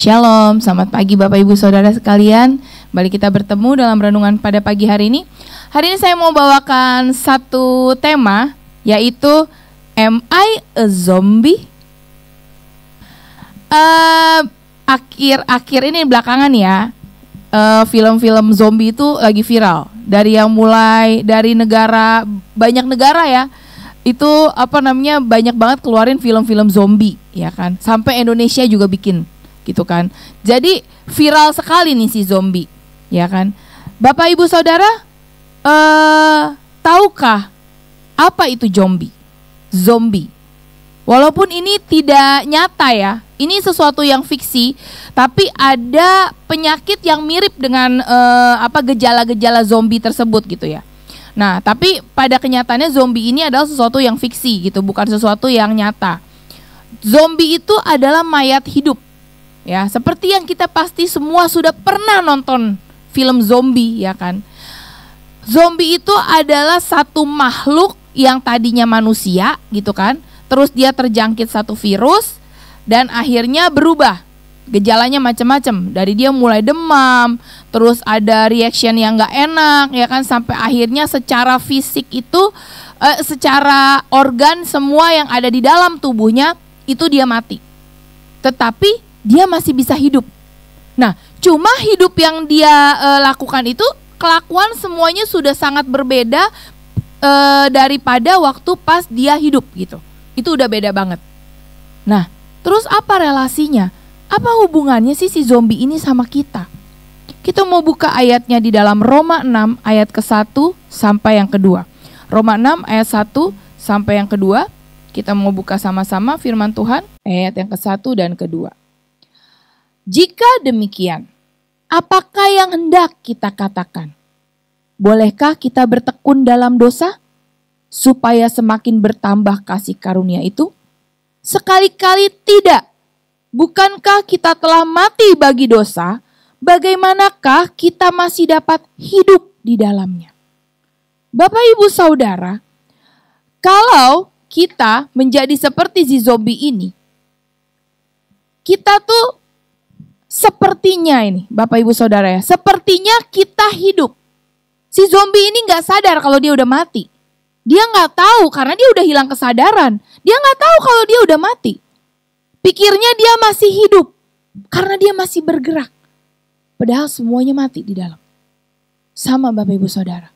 Shalom, selamat pagi Bapak Ibu Saudara sekalian. Kembali kita bertemu dalam renungan pada pagi hari ini. Hari ini saya mau bawakan satu tema, yaitu Am I a Zombie? Akhir-akhir ini belakangan ya, film-film zombie itu lagi viral. Dari yang mulai dari negara, banyak negara ya, itu banyak banget keluarin film-film zombie ya kan. Sampai Indonesia juga bikin gitu kan. Jadi viral sekali nih si zombie, ya kan. Bapak Ibu Saudara, tahukah apa itu zombie? Zombie. Walaupun ini tidak nyata ya, ini sesuatu yang fiksi, tapi ada penyakit yang mirip dengan gejala-gejala zombie tersebut gitu ya. Nah, tapi pada kenyataannya zombie ini adalah sesuatu yang fiksi gitu, bukan sesuatu yang nyata. Zombie itu adalah mayat hidup. Ya, seperti yang kita pasti semua sudah pernah nonton film zombie ya kan. Zombie itu adalah satu makhluk yang tadinya manusia gitu kan. Terus dia terjangkit satu virus dan akhirnya berubah. Gejalanya macam-macam. Dari dia mulai demam, terus ada reaction yang gak enak ya kan. Sampai akhirnya secara fisik itu, secara organ semua yang ada di dalam tubuhnya itu dia mati. Tetapi dia masih bisa hidup. Nah, cuma hidup yang dia lakukan itu, kelakuan semuanya sudah sangat berbeda daripada waktu pas dia hidup gitu. Itu udah beda banget. Nah, terus apa relasinya? Apa hubungannya sih si zombie ini sama kita? Kita mau buka ayatnya di dalam Roma 6 ayat ke-1 sampai yang kedua. Roma 6 ayat 1 sampai yang kedua. Kita mau buka sama-sama firman Tuhan ayat yang ke-1 dan kedua. Jika demikian, apakah yang hendak kita katakan? Bolehkah kita bertekun dalam dosa, supaya semakin bertambah kasih karunia itu? Sekali-kali tidak. Bukankah kita telah mati bagi dosa? Bagaimanakah kita masih dapat hidup di dalamnya? Bapak Ibu Saudara, kalau kita menjadi seperti si zombie ini, kita tuh sepertinya ini, Bapak Ibu Saudara ya, sepertinya kita hidup. Si zombie ini gak sadar kalau dia udah mati. Dia gak tahu karena dia udah hilang kesadaran. Dia gak tahu kalau dia udah mati. Pikirnya dia masih hidup karena dia masih bergerak. Padahal semuanya mati di dalam. Sama Bapak Ibu Saudara.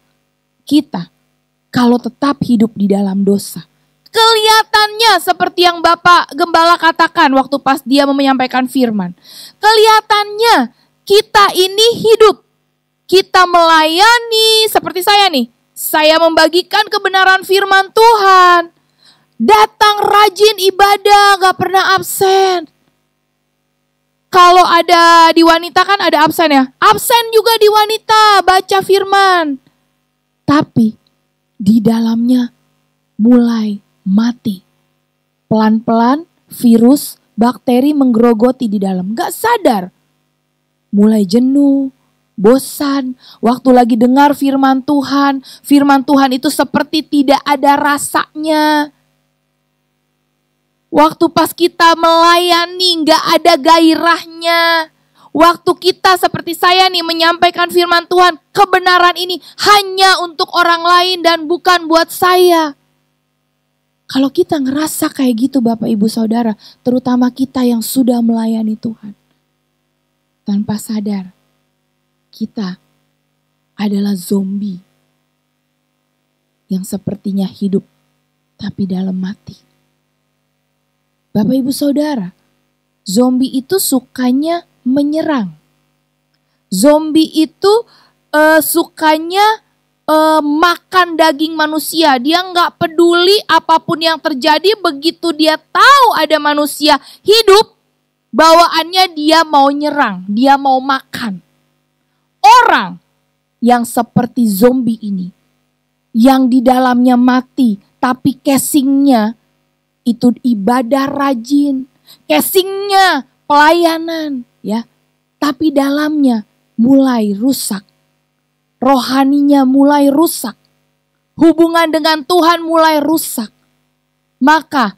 Kita kalau tetap hidup di dalam dosa, kelihatannya seperti yang Bapak Gembala katakan waktu pas dia menyampaikan firman. Kelihatannya kita ini hidup. Kita melayani seperti saya nih. Saya membagikan kebenaran firman Tuhan. Datang rajin ibadah, gak pernah absen. Kalau ada di wanita kan ada absen ya. Absen juga di wanita, baca firman. Tapi di dalamnya mulai mati. Pelan-pelan virus, bakteri menggerogoti di dalam. Gak sadar. Mulai jenuh, bosan. Waktu lagi dengar firman Tuhan itu seperti tidak ada rasanya. Waktu pas kita melayani gak ada gairahnya. Waktu kita seperti saya nih menyampaikan firman Tuhan, kebenaran ini hanya untuk orang lain dan bukan buat saya. Kalau kita ngerasa kayak gitu Bapak Ibu Saudara, terutama kita yang sudah melayani Tuhan, tanpa sadar kita adalah zombie yang sepertinya hidup tapi dalam mati. Bapak Ibu Saudara, zombie itu sukanya menyerang. Zombie itu sukanya makan daging manusia. Dia nggak peduli apapun yang terjadi. Begitu dia tahu ada manusia hidup, bawaannya dia mau nyerang, dia mau makan. Orang yang seperti zombie ini, yang di dalamnya mati, tapi casingnya itu ibadah rajin, casingnya pelayanan, ya, tapi dalamnya mulai rusak. Rohaninya mulai rusak. Hubungan dengan Tuhan mulai rusak. Maka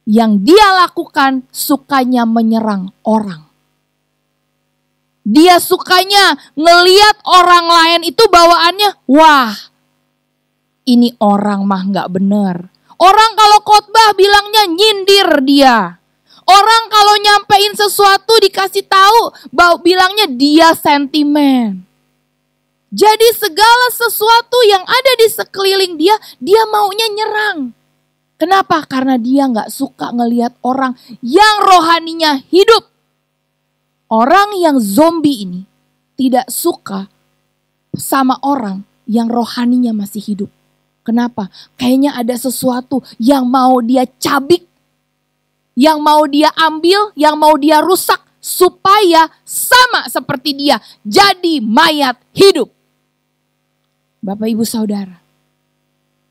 yang dia lakukan sukanya menyerang orang. Dia sukanya ngeliat orang lain itu bawaannya, wah, ini orang mah gak bener. Orang kalau khotbah bilangnya nyindir dia. Orang kalau nyampein sesuatu dikasih tahu, bilangnya dia sentimen. Jadi segala sesuatu yang ada di sekeliling dia, dia maunya nyerang. Kenapa? Karena dia gak suka ngelihat orang yang rohaninya hidup. Orang yang zombie ini tidak suka sama orang yang rohaninya masih hidup. Kenapa? Kayaknya ada sesuatu yang mau dia cabik, yang mau dia ambil, yang mau dia rusak supaya sama seperti dia, jadi mayat hidup. Bapak Ibu Saudara,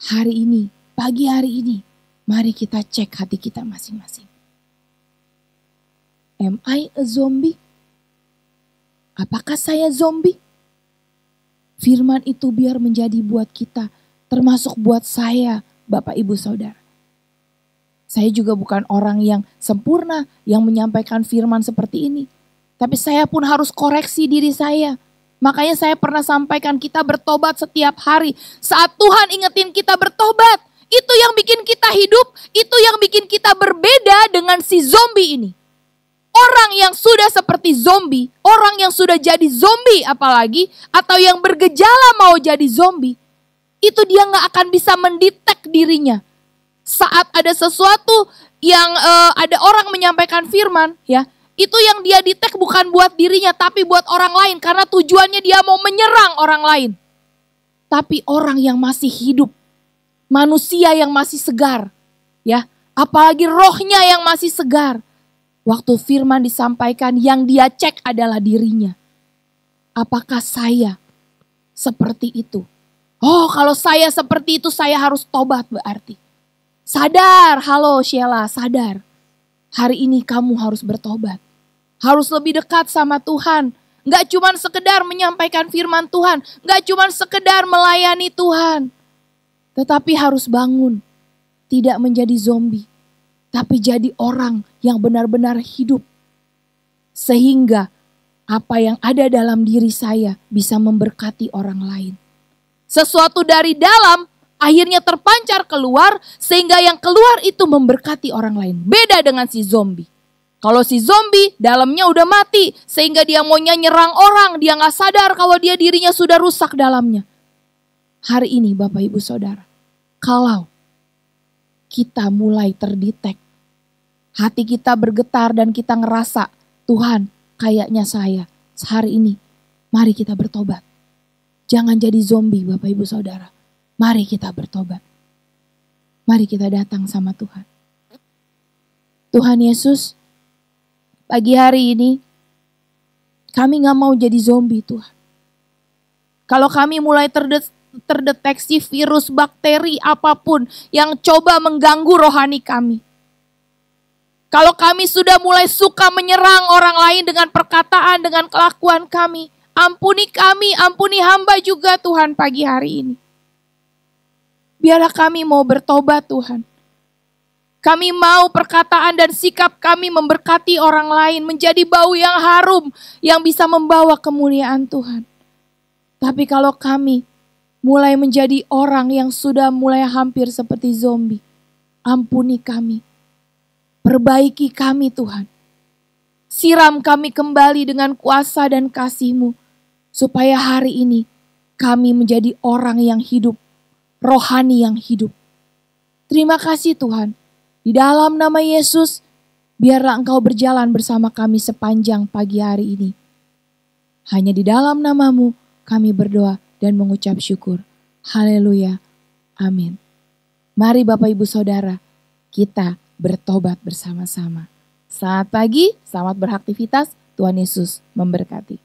hari ini, pagi hari ini, mari kita cek hati kita masing-masing. Am I a zombie? Apakah saya zombie? Firman itu biar menjadi buat kita, termasuk buat saya, Bapak Ibu Saudara. Saya juga bukan orang yang sempurna, yang menyampaikan firman seperti ini. Tapi saya pun harus koreksi diri saya. Makanya saya pernah sampaikan kita bertobat setiap hari. Saat Tuhan ingetin kita bertobat, itu yang bikin kita hidup, itu yang bikin kita berbeda dengan si zombie ini. Orang yang sudah seperti zombie, orang yang sudah jadi zombie apalagi, atau yang bergejala mau jadi zombie, itu dia gak akan bisa mendetek dirinya. Saat ada sesuatu yang ada orang menyampaikan firman, ya, itu yang dia detek bukan buat dirinya, tapi buat orang lain. Karena tujuannya dia mau menyerang orang lain. Tapi orang yang masih hidup, manusia yang masih segar, ya, apalagi rohnya yang masih segar. Waktu firman disampaikan, yang dia cek adalah dirinya. Apakah saya seperti itu? Oh, kalau saya seperti itu, saya harus tobat berarti. Sadar, halo Sheila, sadar. Hari ini kamu harus bertobat. Harus lebih dekat sama Tuhan. Gak cuma sekedar menyampaikan firman Tuhan. Gak cuma sekedar melayani Tuhan. Tetapi harus bangun. Tidak menjadi zombie. Tapi jadi orang yang benar-benar hidup. Sehingga apa yang ada dalam diri saya bisa memberkati orang lain. Sesuatu dari dalam akhirnya terpancar keluar. Sehingga yang keluar itu memberkati orang lain. Beda dengan si zombie. Kalau si zombie dalamnya udah mati sehingga dia maunya nyerang orang, dia gak sadar kalau dia dirinya sudah rusak dalamnya. Hari ini Bapak Ibu Saudara, kalau kita mulai terdetek, hati kita bergetar dan kita ngerasa, Tuhan kayaknya saya hari ini, mari kita bertobat. Jangan jadi zombie Bapak Ibu Saudara, mari kita bertobat. Mari kita datang sama Tuhan. Tuhan Yesus, pagi hari ini, kami gak mau jadi zombie Tuhan. Kalau kami mulai terdeteksi virus, bakteri, apapun yang coba mengganggu rohani kami. Kalau kami sudah mulai suka menyerang orang lain dengan perkataan, dengan kelakuan kami. Ampuni kami, ampuni hamba juga Tuhan pagi hari ini. Biarlah kami mau bertobat Tuhan. Kami mau perkataan dan sikap kami memberkati orang lain, menjadi bau yang harum yang bisa membawa kemuliaan Tuhan. Tapi kalau kami mulai menjadi orang yang sudah mulai hampir seperti zombie, ampuni kami, perbaiki kami Tuhan. Siram kami kembali dengan kuasa dan kasih-Mu, supaya hari ini kami menjadi orang yang hidup, rohani yang hidup. Terima kasih Tuhan. Di dalam nama Yesus, biarlah Engkau berjalan bersama kami sepanjang pagi hari ini. Hanya di dalam nama-Mu kami berdoa dan mengucap syukur. Haleluya. Amin. Mari Bapak Ibu Saudara, kita bertobat bersama-sama. Selamat pagi, selamat beraktivitas. Tuhan Yesus memberkati.